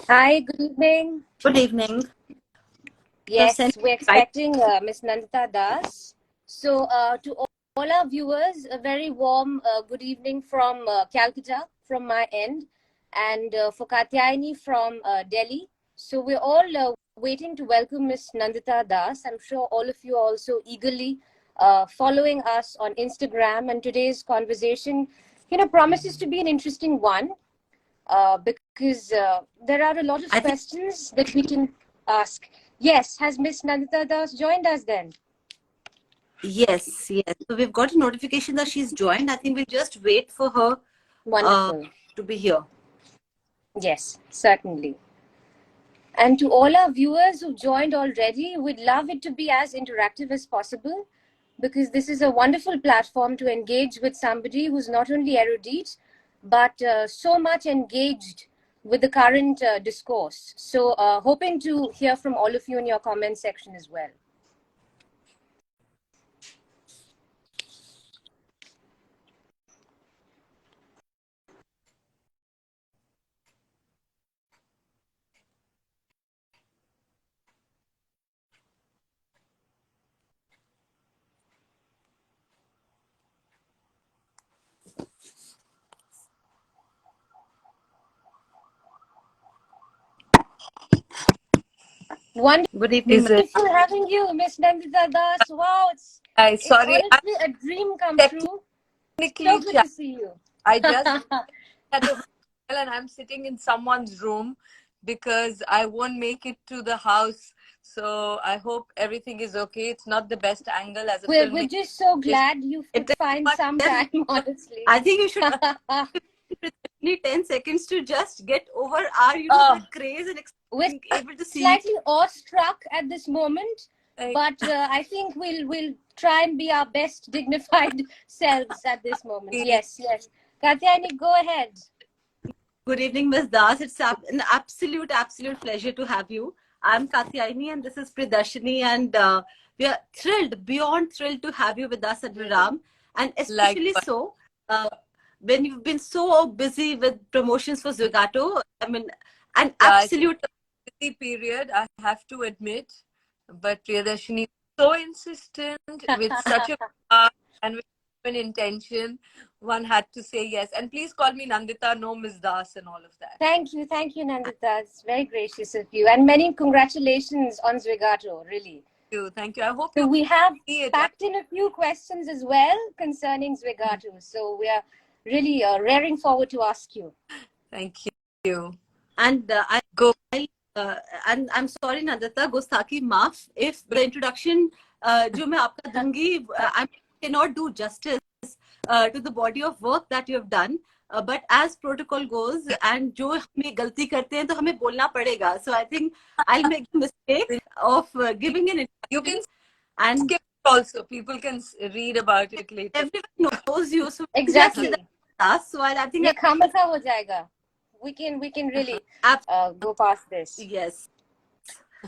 Hi, good evening. Good evening. You have sent Yes, we're right. expecting Miss Nandita Das. So, to all our viewers, a very warm good evening from Calcutta, from my end, and for Katyayani from Delhi. So, we're all waiting to welcome Miss Nandita Das. I'm sure all of you are also eagerly following us on Instagram, and today's conversation, promises to be an interesting one because there are a lot of I think questions that we can ask. Yes, has Miss Nandita Das joined us then? yes. So we've got a notification that she's joined. I think we'll just wait for her uh, Wonderful. to be here. Yes, certainly. And to all our viewers who joined already, we'd love it to be as interactive as possible because this is a wonderful platform to engage with somebody who's not only erudite but so much engaged with the current discourse. So, hoping to hear from all of you in your comment section as well. Wonderful Good evening, Is ma'am. it? having you, Miss Nandita Das. Wow, it's Sorry, I'm honestly a dream come true. So technically good to see you. I just at a hotel and I'm sitting in someone's room because I won't make it to the house. So I hope everything is okay. It's not the best angle as a We're filmmaker. just so Just glad you It could find but some then time, honestly. I think you should need 10 seconds to just get over our, oh, the craze and We're being able to see you. slightly awestruck at this moment, like, but I think we'll try and be our best dignified selves at this moment. Yes, yes. Katyani, go ahead. Good evening, Ms. Das. It's an absolute pleasure to have you. I'm Katyayani and this is Pridarshini, and we are thrilled, beyond thrilled to have you with us at Viram. And like especially so uh, when you've been so busy with promotions for Zwigato. I mean, an yeah, it's absolute. a busy period, I have to admit. But Priyadarshini is so insistent with such a heart and with an intention, one had to say yes. And please call me Nandita, no Miss Das and all of that. Thank you, Nandita. It's very gracious of you, and many congratulations on Zwigato, really. Thank you. I hope So you we have see it. packed in a few questions as well concerning Zwigato. So we are really raring forward to ask you. Thank you. And Go. uh, and I'm sorry, Nandita, Gustaki Maaf, if the introduction जो मैं आपका दूंगी, I cannot do justice to the body of work that you have done. But as protocol goes, and जो हमें गलती करते हैं तो हमें बोलना पड़ेगा. So I think I'll make the mistake of giving an You can introduction, and skip also. People can read about it later. everyone knows you, so just let Exactly. us. So I think ये खामखा हो जाएगा. We can really go past this. yes.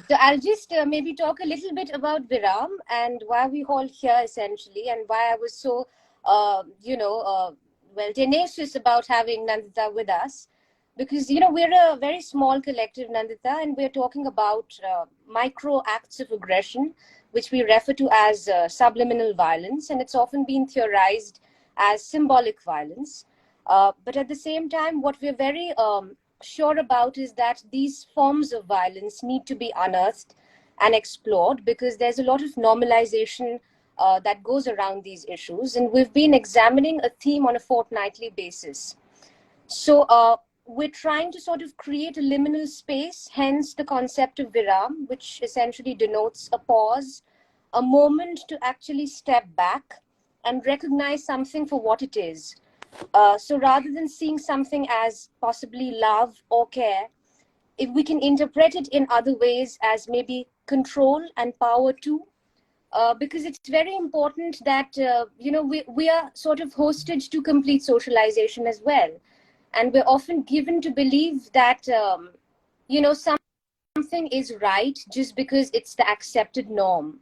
So I'll just maybe talk a little bit about Viram and why we all here essentially, and why I was so, well, tenacious about having Nandita with us. Because, we're a very small collective, Nandita, and we're talking about micro acts of aggression, which we refer to as subliminal violence, and it's often been theorized as symbolic violence. But at the same time, what we're very sure about is that these forms of violence need to be unearthed and explored because there's a lot of normalization that goes around these issues. And we've been examining a theme on a fortnightly basis. So we're trying to sort of create a liminal space, hence the concept of Viram, which essentially denotes a pause, a moment to actually step back and recognize something for what it is. So rather than seeing something as possibly love or care, if we can interpret it in other ways as maybe control and power too, because it's very important that we are sort of hostage to complete socialization as well, and we're often given to believe that something is right just because it's the accepted norm.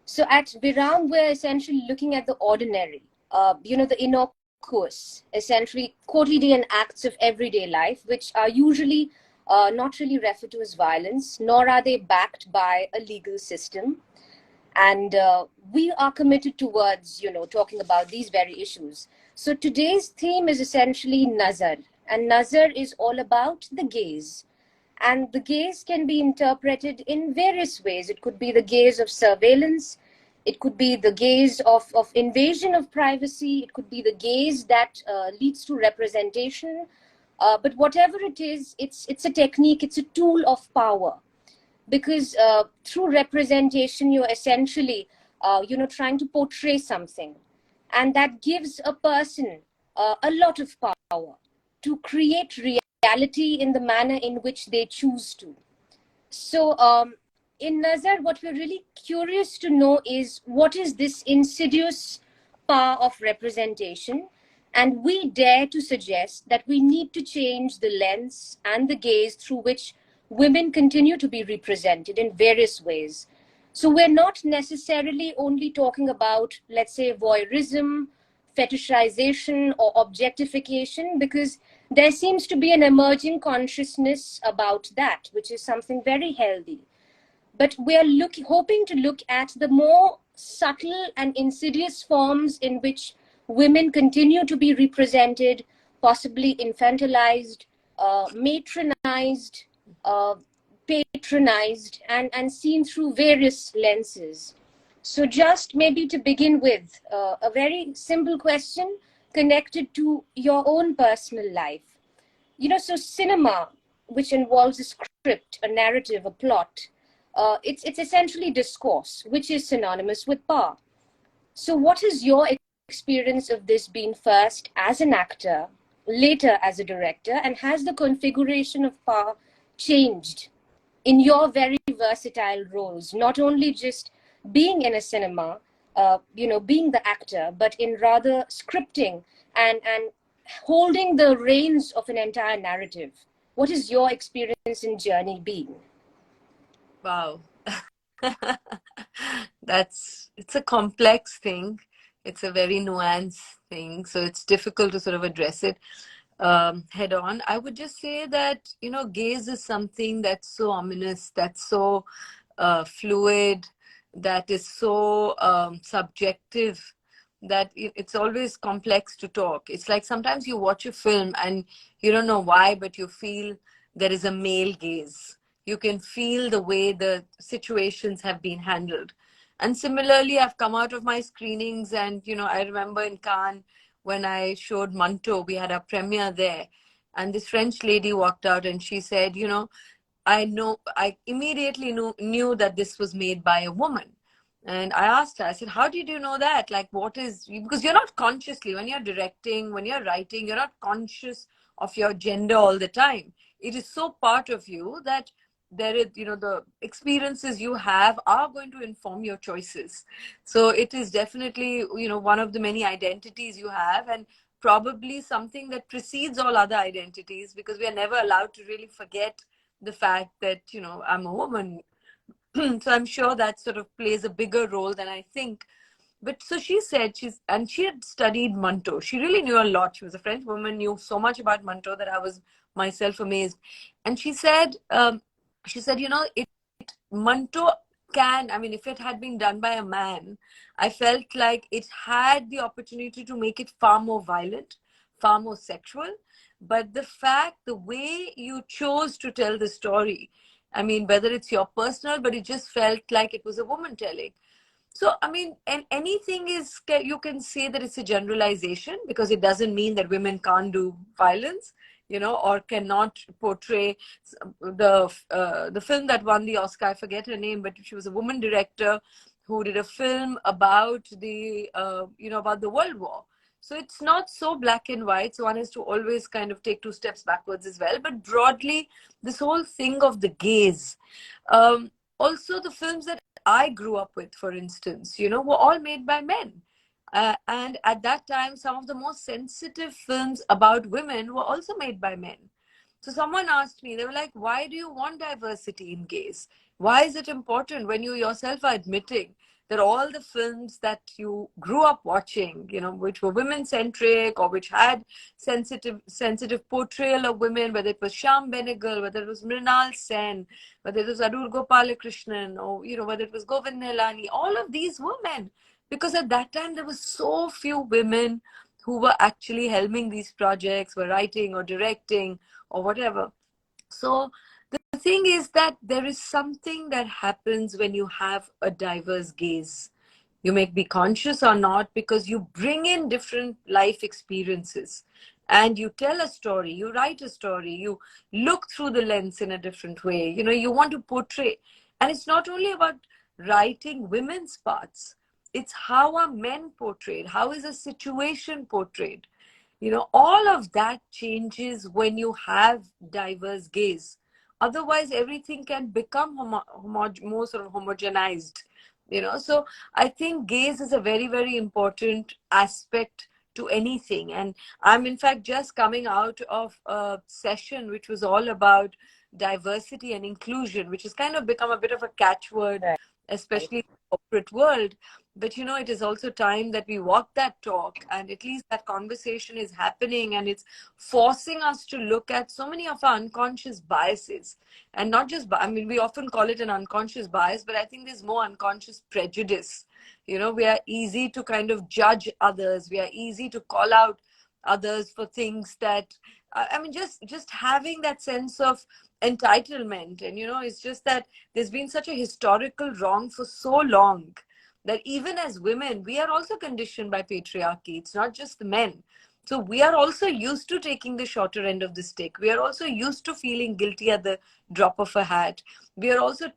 So at Viram, we're essentially looking at the ordinary, the innocuous, essentially quotidian acts of everyday life, which are usually not really refer to as violence, nor are they backed by a legal system. And we are committed towards, talking about these very issues. So today's theme is essentially Nazar, and Nazar is all about the gaze. And the gaze can be interpreted in various ways. It could be the gaze of surveillance, it could be the gaze of invasion of privacy, it could be the gaze that leads to representation. But whatever it is, it's a technique, it's a tool of power, because through representation you're essentially trying to portray something, and that gives a person a lot of power to create reality in the manner in which they choose to. So in Nazar, what we're really curious to know is, what is this insidious power of representation? And we dare to suggest that we need to change the lens and the gaze through which women continue to be represented in various ways. So we're not necessarily only talking about, let's say, voyeurism, fetishization, or objectification, because there seems to be an emerging consciousness about that, which is something very healthy. But we are hoping to look at the more subtle and insidious forms in which women continue to be represented, possibly infantilized, matronized, patronized, and seen through various lenses. So just maybe to begin with, a very simple question connected to your own personal life. So cinema, which involves a script, a narrative, a plot, it's essentially discourse, which is synonymous with power. So what is your experience of this been, first as an actor, later as a director, and has the configuration of power changed in your very versatile roles, not only just being in a cinema, being the actor, but in rather scripting and holding the reins of an entire narrative? What is your experience and journey been? Wow. It's a complex thing. It's a very nuanced thing. So it's difficult to sort of address it head on. I would just say that, gaze is something that's so ominous, that's so fluid, that is so subjective, that it's always complex to talk. It's like sometimes you watch a film and you don't know why, but you feel there is a male gaze. You can feel the way the situations have been handled. And similarly, I've come out of my screenings and, I remember in Cannes when I showed Manto, we had a premiere there. And this French lady walked out and she said, I immediately knew that this was made by a woman. And I asked her, I said, how did you know that? Like, because you're not consciously, when you're directing, when you're writing, you're not conscious of your gender all the time. It is so part of you that there is, the experiences you have are going to inform your choices. So it is definitely, one of the many identities you have, and probably something that precedes all other identities, because we are never allowed to really forget the fact that, I'm a woman. So I'm sure that sort of plays a bigger role than I think. But so she said she had studied Manto. She really knew a lot. She was a French woman, knew so much about Manto that I was myself amazed. And she said, Manto if it had been done by a man, I felt like it had the opportunity to make it far more violent, far more sexual. But the way you chose to tell the story, whether it's your personal, but it just felt like it was a woman telling. So, and anything is, you can say that it's a generalization, because it doesn't mean that women can't do violence, or cannot portray the film that won the Oscar. I forget her name, but she was a woman director who did a film about about the World War. So it's not so black and white. So one has to always kind of take two steps backwards as well. But broadly, this whole thing of the gaze, also the films that I grew up with, for instance, were all made by men. And at that time, some of the most sensitive films about women were also made by men. So someone asked me, they were like, why do you want diversity in gaze? Why is it important when you yourself are admitting that all the films that you grew up watching, which were women-centric or which had sensitive portrayal of women, whether it was Shyam Benegal, whether it was Mrinal Sen, whether it was Adoor Gopalakrishnan, or, whether it was Govind Nihalani, all of these were men. Because at that time, there were so few women who were actually helming these projects, were writing or directing or whatever. So the thing is that there is something that happens when you have a diverse gaze. You may be conscious or not, because you bring in different life experiences and you tell a story, you write a story, you look through the lens in a different way. You want to portray. And it's not only about writing women's parts, it's how are men portrayed, how is a situation portrayed. All of that changes when you have diverse gaze. Otherwise, everything can become more sort of homogenized. So I think gaze is a very, very important aspect to anything. And I'm in fact just coming out of a session which was all about diversity and inclusion, which has kind of become a bit of a catchword, Right. especially in the corporate world. But it is also time that we walk that talk, and at least that conversation is happening, and it's forcing us to look at so many of our unconscious biases. And not just, we often call it an unconscious bias, but I think there's more unconscious prejudice. We are easy to kind of judge others. We are easy to call out others for things that, just having that sense of entitlement. And, it's just that there's been such a historical wrong for so long that even as women, we are also conditioned by patriarchy. It's not just the men. So we are also used to taking the shorter end of the stick. We are also used to feeling guilty at the drop of a hat. We are also,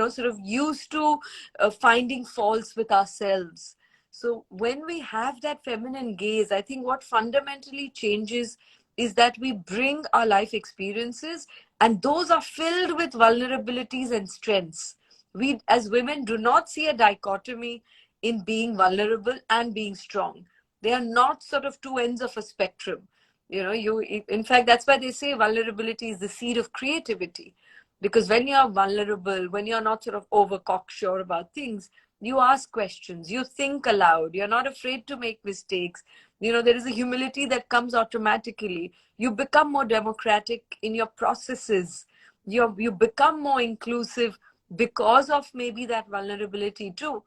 sort of used to finding faults with ourselves. So when we have that feminine gaze, I think what fundamentally changes is that we bring our life experiences, and those are filled with vulnerabilities and strengths. We as women do not see a dichotomy in being vulnerable and being strong. They are not sort of two ends of a spectrum. In fact, that's why they say vulnerability is the seed of creativity. Because when you are vulnerable, when you're not sort of over cocksure about things, you ask questions, you think aloud, you're not afraid to make mistakes. There is a humility that comes automatically. You become more democratic in your processes. You become more inclusive because of maybe that vulnerability too.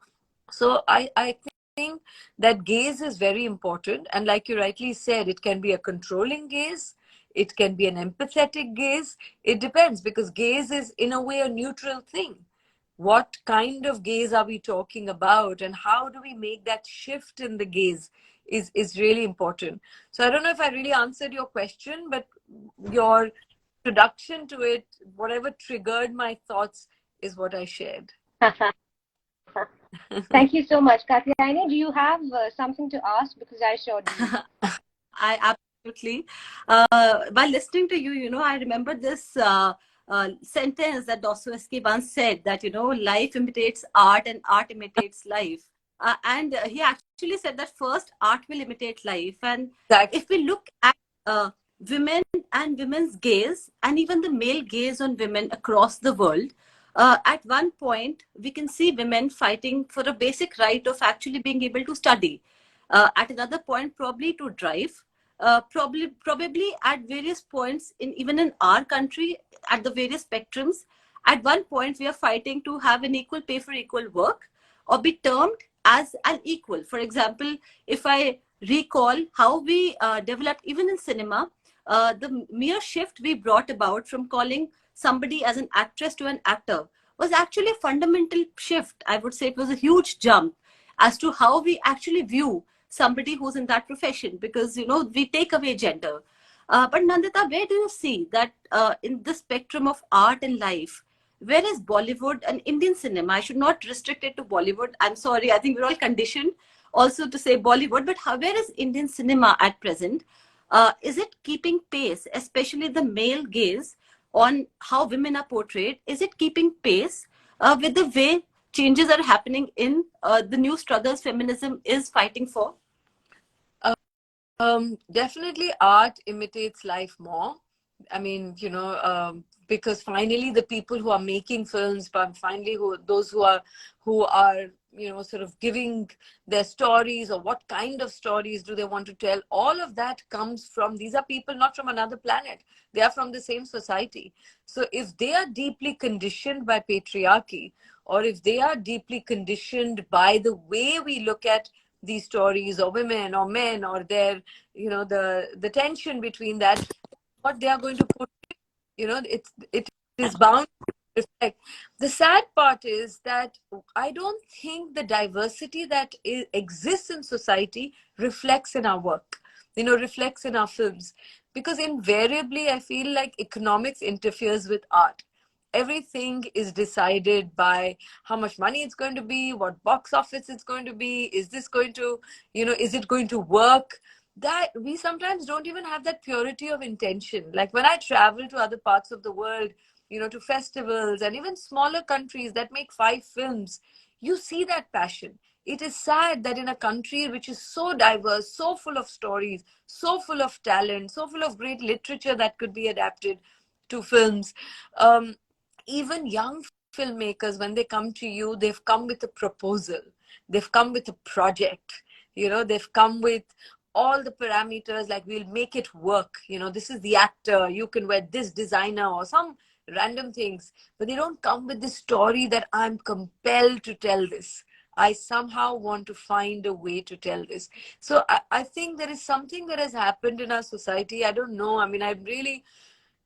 So I think that gaze is very important. And like you rightly said, it can be a controlling gaze. It can be an empathetic gaze. It depends, because gaze is in a way a neutral thing. What kind of gaze are we talking about, and how do we make that shift in the gaze is really important. So I don't know if I really answered your question, but your introduction to it, whatever triggered my thoughts, is what I shared. Thank you so much. Katyayani, do you have something to ask? Because I sure do. I absolutely. While listening to you, I remember this sentence that Dostoevsky once said, that, life imitates art and art imitates life. And he actually said that first art will imitate life. And Exactly. if we look at women and women's gaze, and even the male gaze on women across the world, at one point, we can see women fighting for a basic right of actually being able to study. At another point, probably to drive. Probably at various points, even in our country, at the various spectrums, at one point we are fighting to have an equal pay for equal work, or be termed as an equal. For example, if I recall how we developed even in cinema, the mere shift we brought about from calling somebody as an actress to an actor was actually a fundamental shift. I would say it was a huge jump as to how we actually view somebody who's in that profession, because we take away gender. But Nandita, where do you see that in the spectrum of art and life, where is Bollywood and Indian cinema? I should not restrict it to Bollywood. I'm sorry, I think we're all conditioned also to say Bollywood, but where is Indian cinema at present? Is it keeping pace, especially the male gaze on how women are portrayed? Is it keeping pace with the way changes are happening in the new struggles feminism is fighting for? Definitely art imitates life more. Because finally the people who are making films, but finally those who are sort of giving their stories, or what kind of stories do they want to tell. All of that comes from, these are people not from another planet. They are from the same society. So if they are deeply conditioned by patriarchy, or if they are deeply conditioned by the way we look at these stories, or women or men, or their, the tension between that, what they are going to put, it is bound to reflect. The sad part is that I don't think the diversity that exists in society reflects in our work, reflects in our films, because invariably I feel like economics interferes with art. Everything is decided by how much money it's going to be, what box office it's going to be, is this going to, is it going to work? That we sometimes don't even have that purity of intention. Like when I travel to other parts of the world, to festivals and even smaller countries that make 5 films, you see that passion. It is sad that in a country which is so diverse, so full of stories, so full of talent, so full of great literature that could be adapted to films, um, even young filmmakers, when they come to you, they've come with a proposal, they've come with a project, they've come with all the parameters, like we'll make it work, this is the actor, you can wear this designer, or some random things. But they don't come with this story that I'm compelled to tell this, I somehow want to find a way to tell this. So I think there is something that has happened in our society. I don't know, I mean, I'm really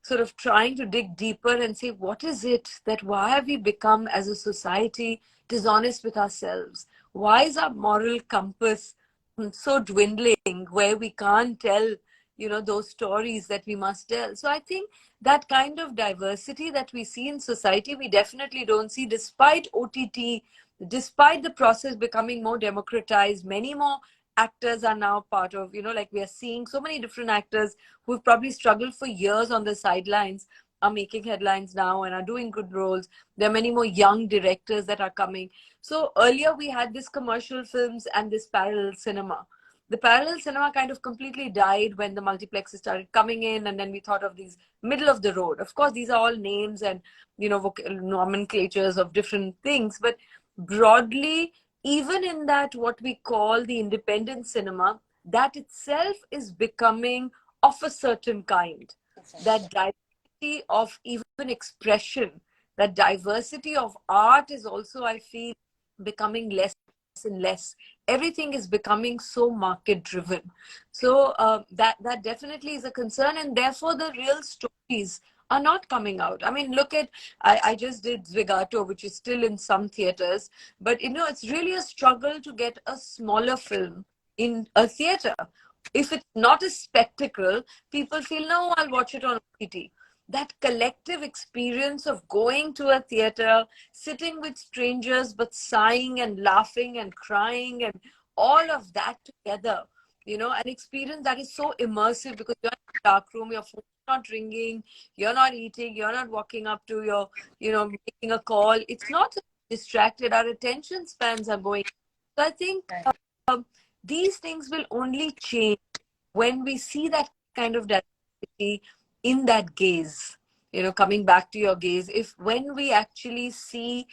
sort of trying to dig deeper and say, what is it that, why have we become as a society dishonest with ourselves? Why is our moral compass so dwindling, where we can't tell, those stories that we must tell? So I think that kind of diversity that we see in society, we definitely don't see, despite OTT, despite the process becoming more democratized. Many more actors are now part of, like we are seeing so many different actors who've probably struggled for years on the sidelines are making headlines now and are doing good roles. There are many more young directors that are coming. So earlier we had this commercial films and this parallel cinema. The parallel cinema kind of completely died when the multiplexes started coming in, and then we thought of these middle of the road. Of course, these are all names and, nomenclatures of different things, but broadly, even in that, what we call the independent cinema, that itself is becoming of a certain kind. That diversity of even expression, that diversity of art is also, I feel, becoming less and less. Everything is becoming so market driven. So that definitely is a concern, and therefore the real stories are not coming out. I mean, look at, I just did Zwigato, which is still in some theaters, but it's really a struggle to get a smaller film in a theater. If it's not a spectacle, people feel, no, I'll watch it on OTT. That collective experience of going to a theater, sitting with strangers, but sighing and laughing and crying and all of that together, an experience that is so immersive, because you're in a dark room, your phone's not ringing, you're not eating, you're not walking up to your, making a call. It's not so distracted. Our attention spans are going. So I think um, these things will only change when we see that kind of diversity in that gaze. Coming back to your gaze, if when we actually see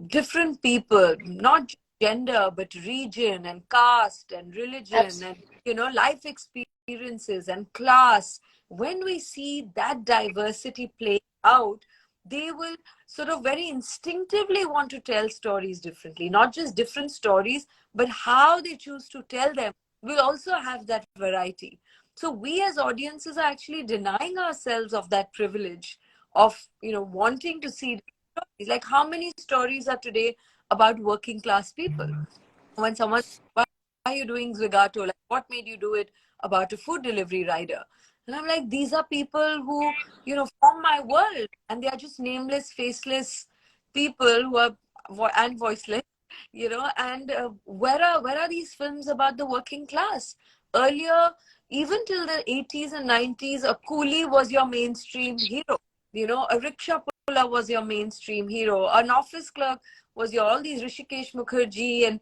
different people, not just gender, but region and caste and religion and, life experiences and class, when we see that diversity play out, they will sort of very instinctively want to tell stories differently. Not just different stories, but how they choose to tell them will also have that variety. So we as audiences are actually denying ourselves of that privilege of, wanting to see stories. Like, how many stories are today about working class people? When someone, why are you doing Zwigato? Like, what made you do it about a food delivery rider? And I'm like, these are people who, form my world, and they are just nameless, faceless people who are and voiceless, and where are these films about the working class? Earlier, even till the 80s and 90s, a coolie was your mainstream hero. A rickshaw puller was your mainstream hero. An office clerk was your, all these Rishikesh Mukherjee and,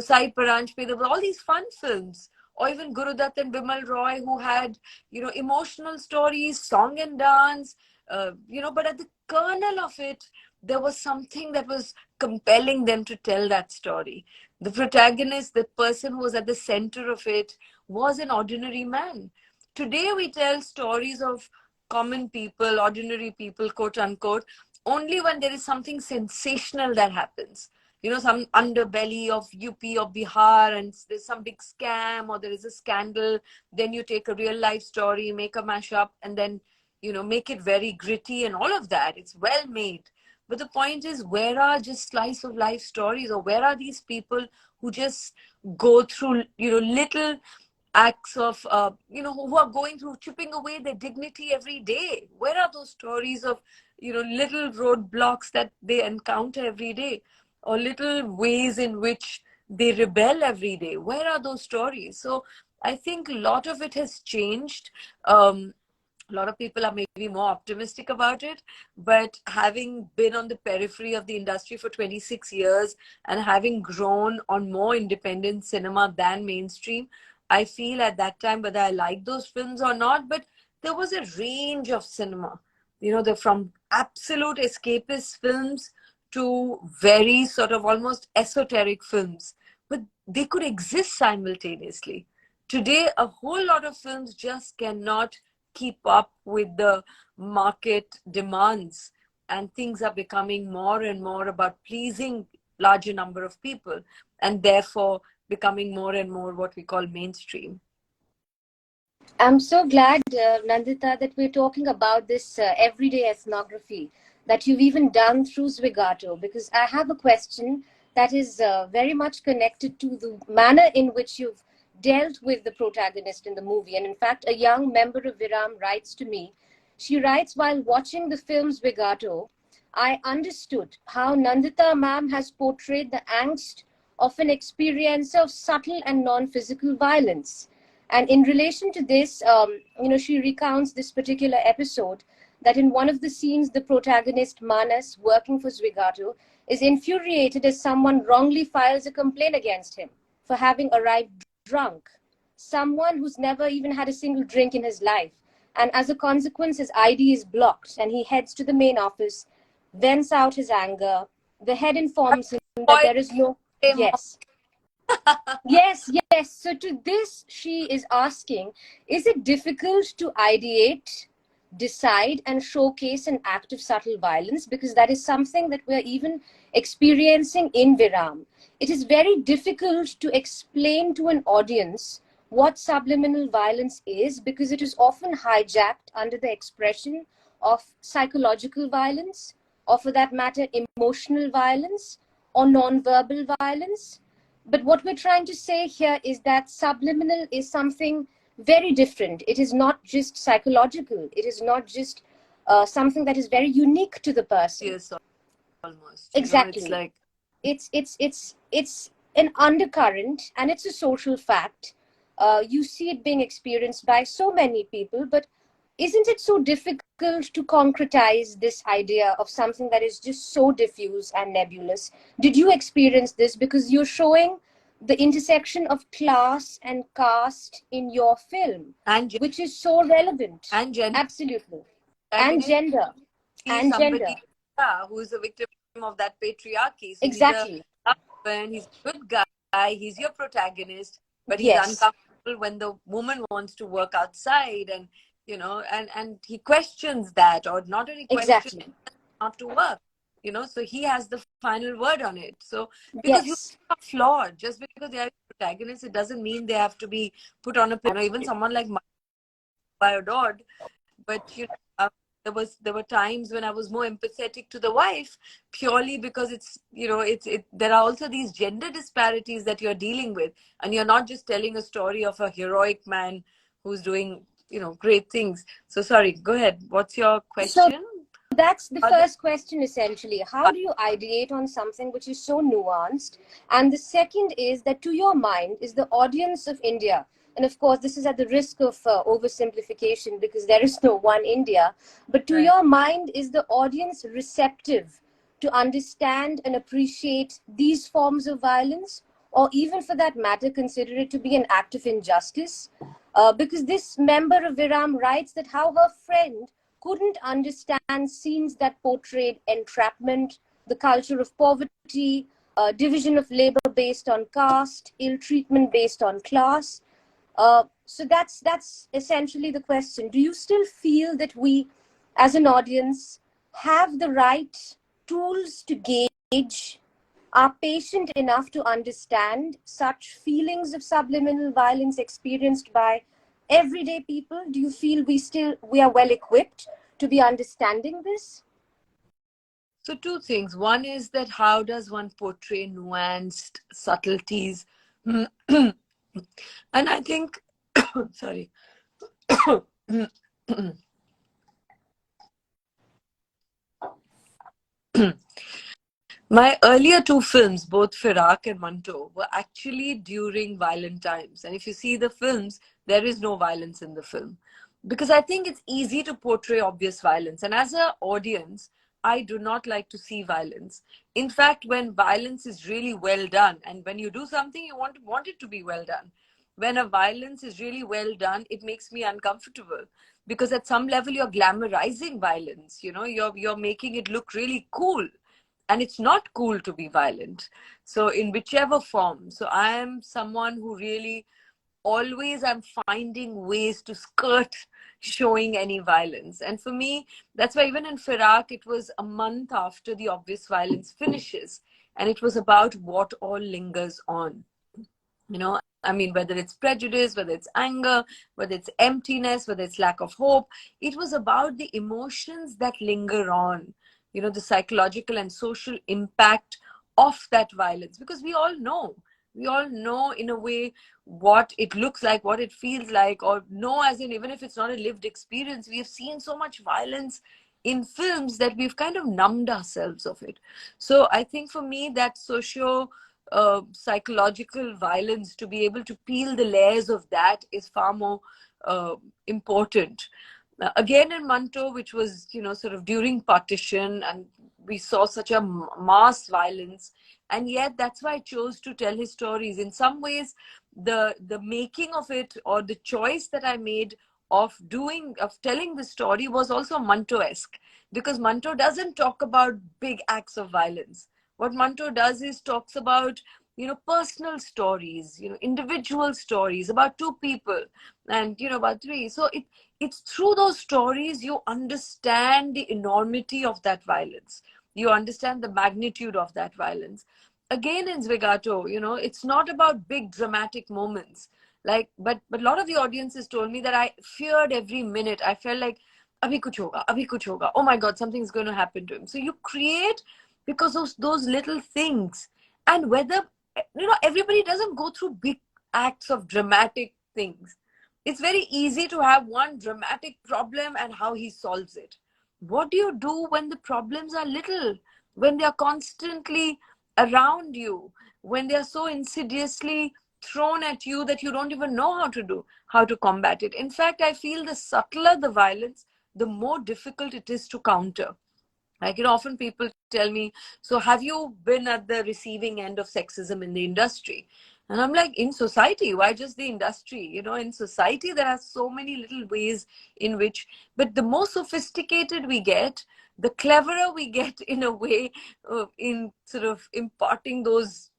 Sai Paranjpe. There were all these fun films. Or even Gurudutt and Bimal Roy, who had, emotional stories, song and dance, but at the kernel of it, there was something that was compelling them to tell that story. The protagonist, the person who was at the center of it, was an ordinary man. Today we tell stories of common people, ordinary people, quote unquote, only when there is something sensational that happens. You know, some underbelly of UP or Bihar, and there's some big scam or there is a scandal. Then you take a real life story, make a mashup, and then, you know, make it very gritty and all of that. It's well made. But the point is, where are just slice of life stories, or where are these people who just go through, you know, little acts of, you know, who are going through, chipping away their dignity every day? Where are those stories of, you know, little roadblocks that they encounter every day, or little ways in which they rebel every day? Where are those stories? So I think a lot of it has changed. A lot of people are maybe more optimistic about it, but having been on the periphery of the industry for 26 years and having grown on more independent cinema than mainstream, I feel at that time, whether I liked those films or not, but there was a range of cinema. You know, they're from absolute escapist films to very sort of almost esoteric films, but they could exist simultaneously. Today, a whole lot of films just cannot keep up with the market demands, and things are becoming more and more about pleasing larger number of people, and therefore becoming more and more what we call mainstream. I'm so glad, Nandita, that we're talking about this everyday ethnography that you've even done through Zwigato, because I have a question that is very much connected to the manner in which you've dealt with the protagonist in the movie. And in fact, a young member of Viram writes to me. She writes, while watching the film Zwigato, I understood how Nandita ma'am has portrayed the angst of an experience of subtle and non-physical violence. And in relation to this, she recounts this particular episode that in one of the scenes, the protagonist, Manas, working for Zwigato, is infuriated as someone wrongly files a complaint against him for having arrived drunk. Someone who's never even had a single drink in his life. And as a consequence, his ID is blocked and he heads to the main office, vents out his anger. The head informs him that there is no... Yes. Yes. So to this, she is asking, is it difficult to ideate, decide, and showcase an act of subtle violence? Because that is something that we're even experiencing in Viram. It is very difficult to explain to an audience what subliminal violence is, because it is often hijacked under the expression of psychological violence, or for that matter, emotional violence, or non-verbal violence. But what we're trying to say here is that subliminal is something very different. It is not just psychological. It is not just something that is very unique to the person. Yes, almost. Exactly. You know, it's an undercurrent, and it's a social fact. You see it being experienced by so many people, but isn't it so difficult to concretize this idea of something that is just so diffuse and nebulous? Did you experience this? Because you're showing the intersection of class and caste in your film, which is so relevant. And gender. Absolutely. And gender. And somebody who is a victim of that patriarchy. So exactly. He's a good guy, he's your protagonist, but he's uncomfortable when the woman wants to work outside, and you know, and he questions that, or not only questions, not to work, you know, so he has the final word on it. So because you are flawed, just because they are protagonists, it doesn't mean they have to be put on a pedestal. Even someone like I adored, but you know, there were times when I was more empathetic to the wife, purely because it's, you know, there are also these gender disparities that you're dealing with, and you're not just telling a story of a heroic man who's doing, you know, great things. So sorry, go ahead. What's your question? So that's the first question, essentially. How do you ideate on something which is so nuanced? And the second is that, to your mind, is the audience of India, and of course this is at the risk of oversimplification, because there is no one India, but to your mind, is the audience receptive to understand and appreciate these forms of violence, or even for that matter consider it to be an act of injustice? Because this member of Viram writes that how her friend couldn't understand scenes that portrayed entrapment, the culture of poverty, division of labor based on caste, ill treatment based on class. So that's essentially the question. Do you still feel that we, as an audience, have the right tools to gauge, are patient enough to understand such feelings of subliminal violence experienced by everyday people? Do you feel we are well equipped to be understanding this? So two things. One is that how does one portray nuanced subtleties? And I think, sorry. My earlier two films, both Firak and Manto, were actually during violent times. And if you see the films, there is no violence in the film. Because I think it's easy to portray obvious violence. And as an audience, I do not like to see violence. In fact, when violence is really well done, and when you do something, you want it to be well done. When a violence is really well done, it makes me uncomfortable. Because at some level, you're glamorizing violence. You know, you're making it look really cool, and it's not cool to be violent, so in whichever form. So I am someone who really always am finding ways to skirt showing any violence. And for me, that's why even in Firak, it was a month after the obvious violence finishes, and it was about what all lingers on. You know, I mean, whether it's prejudice, whether it's anger, whether it's emptiness, whether it's lack of hope, it was about the emotions that linger on, you know, the psychological and social impact of that violence. Because we all know in a way what it looks like, what it feels like, or know, as in, even if it's not a lived experience, we have seen so much violence in films that we've kind of numbed ourselves of it. So I think for me, that socio psychological violence, to be able to peel the layers of that, is far more important. Again, in Manto, which was, you know, sort of during partition, and we saw such a mass violence, and yet that's why I chose to tell his stories. In some ways, the making of it, or the choice that I made of telling the story, was also Manto-esque, because Manto doesn't talk about big acts of violence. What Manto does is talks about, you know, personal stories, you know, individual stories about two people, and, you know, about three. So it's through those stories you understand the enormity of that violence. You understand the magnitude of that violence. Again, in Svigato, you know, it's not about big dramatic moments. Like, but a lot of the audiences told me that I feared every minute. I felt like, abhi kuch hoga, abhi kuch hoga. Oh my God, something's going to happen to him. So you create because of those little things. And whether, you know, everybody doesn't go through big acts of dramatic things. It's very easy to have one dramatic problem and how he solves it. What do you do when the problems are little, when they are constantly around you, when they are so insidiously thrown at you that you don't even know how to combat it? In fact, I feel the subtler the violence, the more difficult it is to counter. Like, you know, often people tell me, so have you been at the receiving end of sexism in the industry? And I'm like, in society, why just the industry? You know, in society, there are so many little ways in which, but the more sophisticated we get, the cleverer we get in a way in sort of imparting those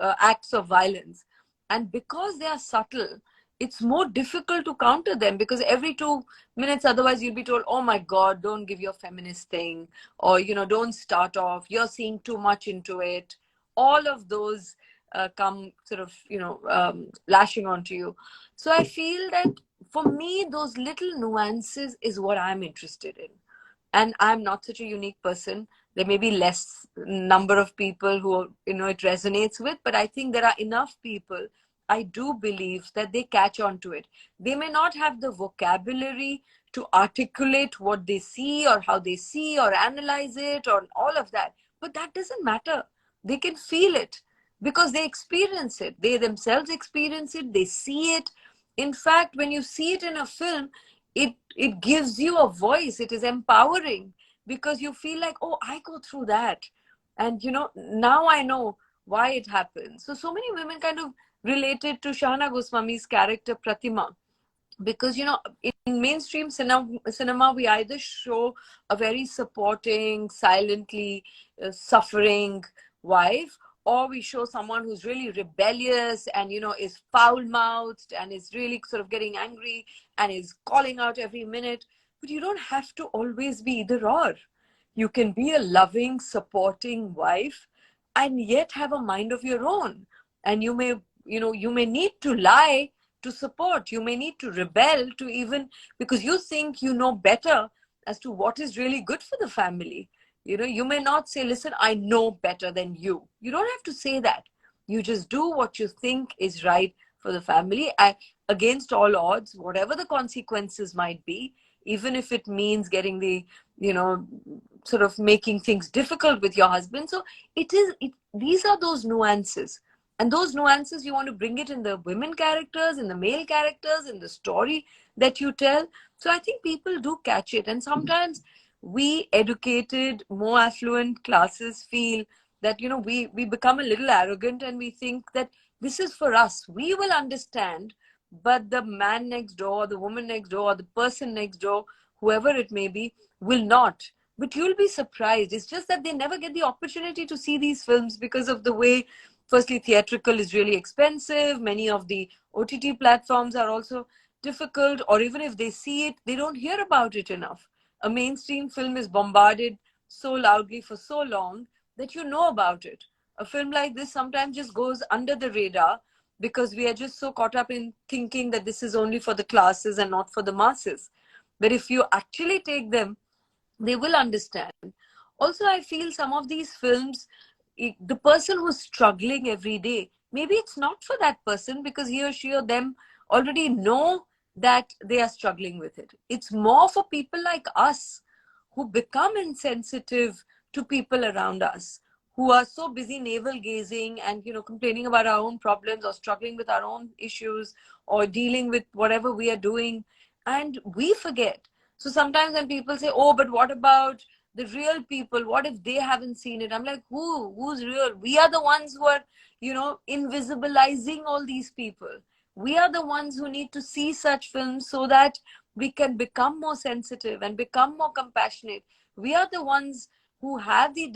acts of violence. And because they are subtle, it's more difficult to counter them, because every 2 minutes, otherwise you'll be told, oh my God, don't give your feminist thing, or, you know, don't start off, you're seeing too much into it. All of those come sort of, you know, lashing onto you. So I feel that for me, those little nuances is what I'm interested in. And I'm not such a unique person. There may be less number of people who, you know, it resonates with, but I think there are enough people, I do believe, that they catch on to it. They may not have the vocabulary to articulate what they see, or how they see or analyze it, or all of that, but that doesn't matter. They can feel it because they experience it. They themselves experience it. They see it. In fact, when you see it in a film, it gives you a voice. It is empowering, because you feel like, oh, I go through that, and, you know, now I know why it happens. So many women kind of related to Shahana Goswami's character Pratima, because in mainstream cinema we either show a very supporting, silently suffering wife, or we show someone who's really rebellious and is foul mouthed and is really sort of getting angry and is calling out every minute. But you don't have to always be either or. You can be a loving, supporting wife and yet have a mind of your own. And you may need to lie to support. You may need to rebel to, even because you think you know better as to what is really good for the family. You may not say, listen, I know better than you. You don't have to say that. You just do what you think is right for the family, against all odds, whatever the consequences might be, even if it means getting the, sort of making things difficult with your husband. So these are those nuances. And those nuances, you want to bring it in the women characters, in the male characters, in the story that you tell. So I think people do catch it. And sometimes we educated, more affluent classes feel that, we become a little arrogant and we think that this is for us. We will understand, but the man next door, the woman next door, the person next door, whoever it may be, will not. But you'll be surprised. It's just that they never get the opportunity to see these films because of the way, firstly, theatrical is really expensive. Many of the OTT platforms are also difficult, or even if they see it, they don't hear about it enough. A mainstream film is bombarded so loudly for so long that you know about it. A film like this sometimes just goes under the radar because we are just so caught up in thinking that this is only for the classes and not for the masses. But if you actually take them, they will understand. Also, I feel some of these films, the person who's struggling every day, maybe it's not for that person because he or she or them already know that they are struggling with it. It's more for people like us who become insensitive to people around us, who are so busy navel gazing and complaining about our own problems or struggling with our own issues or dealing with whatever we are doing, and we forget. So sometimes when people say, oh, but what about the real people? What if they haven't seen it? I'm like, who's real? We are the ones who are invisibilizing all these people. We are the ones who need to see such films so that we can become more sensitive and become more compassionate. We are the ones who have the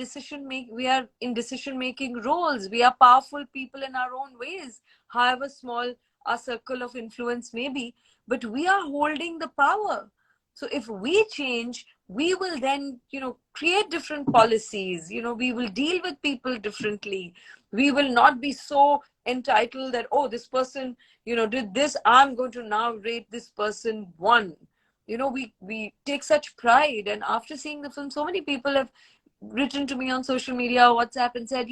we are in decision making roles. We are powerful people in our own ways, however small our circle of influence may be, but we are holding the power. So if we change, we will then create different policies. We will deal with people differently. We will not be so entitled that, oh, this person did this, I'm going to now rate this person 1. We take such pride. And after seeing the film, so many people have written to me on social media, WhatsApp, and said,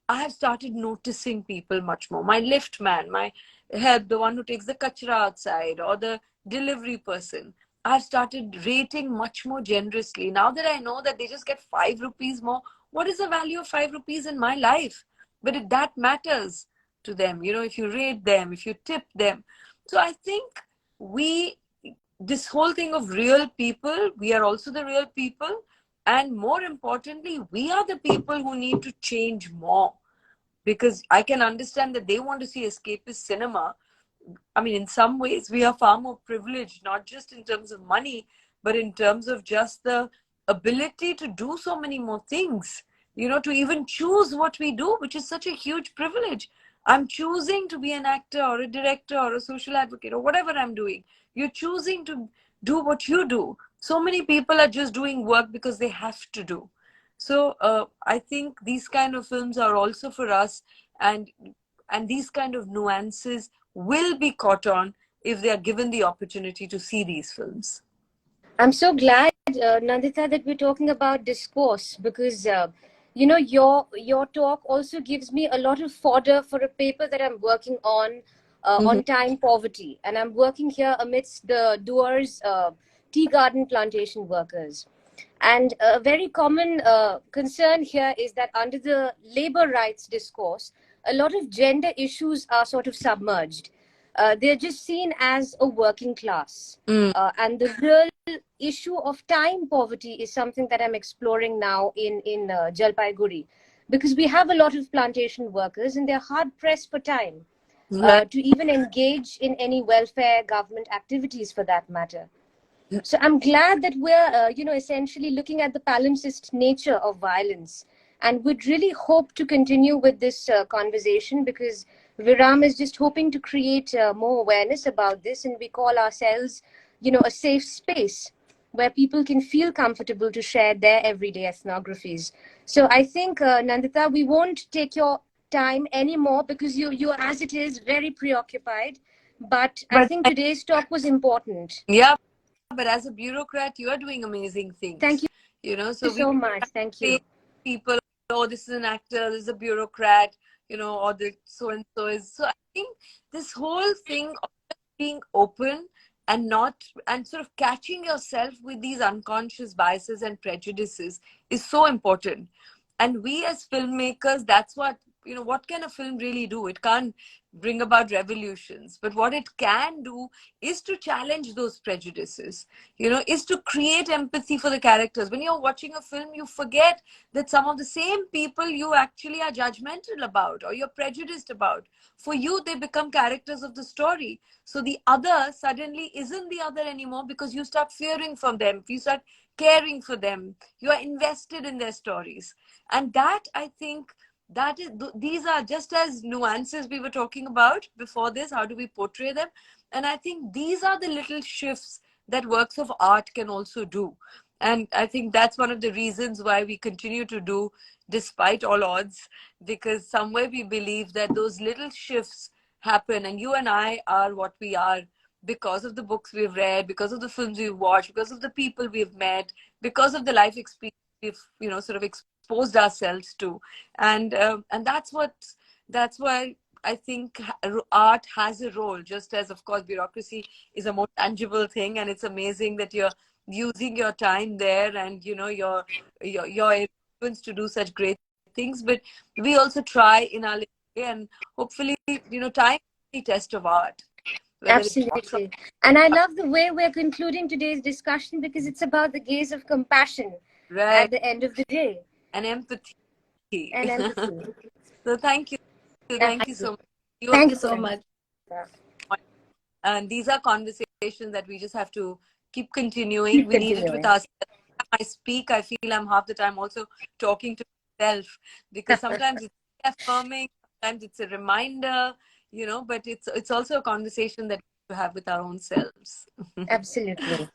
I have started noticing people much more. My lift man, my help, the one who takes the kachra outside, or the delivery person, I've started rating much more generously. Now that I know that they just get 5 rupees more, what is the value of 5 rupees in my life? But that matters to them, if you rate them, if you tip them. So I think this whole thing of real people, we are also the real people. And more importantly, we are the people who need to change more. Because I can understand that they want to see escapist cinema. I mean, in some ways, we are far more privileged, not just in terms of money, but in terms of just the ability to do so many more things, to even choose what we do, which is such a huge privilege. I'm choosing to be an actor or a director or a social advocate or whatever I'm doing. You're choosing to do what you do. So many people are just doing work because they have to do. So I think these kind of films are also for us, and these kind of nuances will be caught on if they are given the opportunity to see these films. I'm so glad, Nandita, that we're talking about discourse, because your talk also gives me a lot of fodder for a paper that I'm working on time poverty, and I'm working here amidst the Duars tea garden plantation workers. And a very common concern here is that under the labor rights discourse, a lot of gender issues are sort of submerged. They're just seen as a working class. And the real issue of time poverty is something that I'm exploring now in Jalpaiguri, because we have a lot of plantation workers and they're hard pressed for time. to even engage in any welfare government activities for that matter. So I'm glad that we're, essentially looking at the palimpsest nature of violence. And would really hope to continue with this conversation, because Viram is just hoping to create more awareness about this. And we call ourselves, a safe space where people can feel comfortable to share their everyday ethnographies. So I think, Nandita, we won't take your time anymore, because you're, as it is, very preoccupied. But I But think today's talk was important. yeah, but as a bureaucrat, you are doing amazing things. Thank you So we so much. Thank you. say people, oh, this is an actor, this is a bureaucrat, or the so and so is. So I think this whole thing of being open and not and sort of catching yourself with these unconscious biases and prejudices is so important. And we as filmmakers, that's what can a film really do? It can't bring about revolutions, but what it can do is to challenge those prejudices, is to create empathy for the characters. When you're watching a film, you forget that some of the same people you actually are judgmental about or you're prejudiced about, for you they become characters of the story. So the other suddenly isn't the other anymore, because you start fearing from them, you start caring for them, you are invested in their stories. And that, I think, that is these are just as nuances we were talking about before this. How do we portray them? And I think these are the little shifts that works of art can also do. And I think that's one of the reasons why we continue to do despite all odds, because somewhere we believe that those little shifts happen. And you and I are what we are because of the books we've read, because of the films we've watched, because of the people we've met, because of the life experience we've sort of exposed ourselves to. And that's why I think art has a role, just as of course bureaucracy is a more tangible thing. And it's amazing that you're using your time there, and your influence to do such great things. But we also try in our little way, and hopefully time is the test of art. Absolutely. And I love the way we're concluding today's discussion, because it's about the gaze of compassion Right. at the end of the day. And empathy. And empathy. So thank you. Thank you so much. Thank you so much. And these are conversations that we just have to keep continuing. We need it with ourselves. I speak, I feel I'm half the time also talking to myself, because sometimes it's affirming, sometimes it's a reminder, but it's also a conversation that we have with our own selves. Absolutely.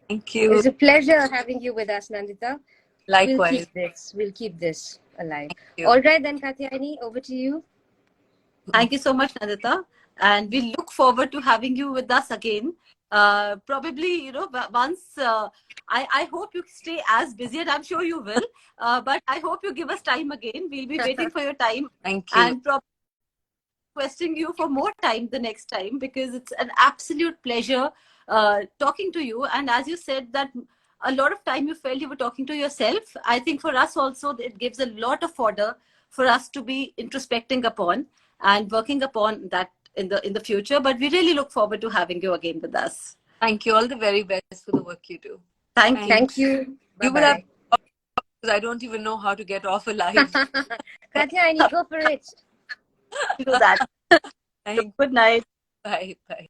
Thank It you. was a pleasure having you with us, Nandita. Likewise. We'll keep this alive. All right then, Katyayani, over to you. Thank you so much, Nandita. And we look forward to having you with us again. Probably, once I hope you stay as busy, and I'm sure you will. But I hope you give us time again. We'll be waiting for your time. Thank you. And probably requesting you for more time the next time, because it's an absolute pleasure talking to you. And as you said, that a lot of time you felt you were talking to yourself. I think for us also, it gives a lot of fodder for us to be introspecting upon and working upon that in the future. But we really look forward to having you again with us. Thank you. All the very best for the work you do. Thank you. You will have, because I don't even know how to get off alive. Katyayani, go for it. Do that. Thank you. Good night. Bye. Bye.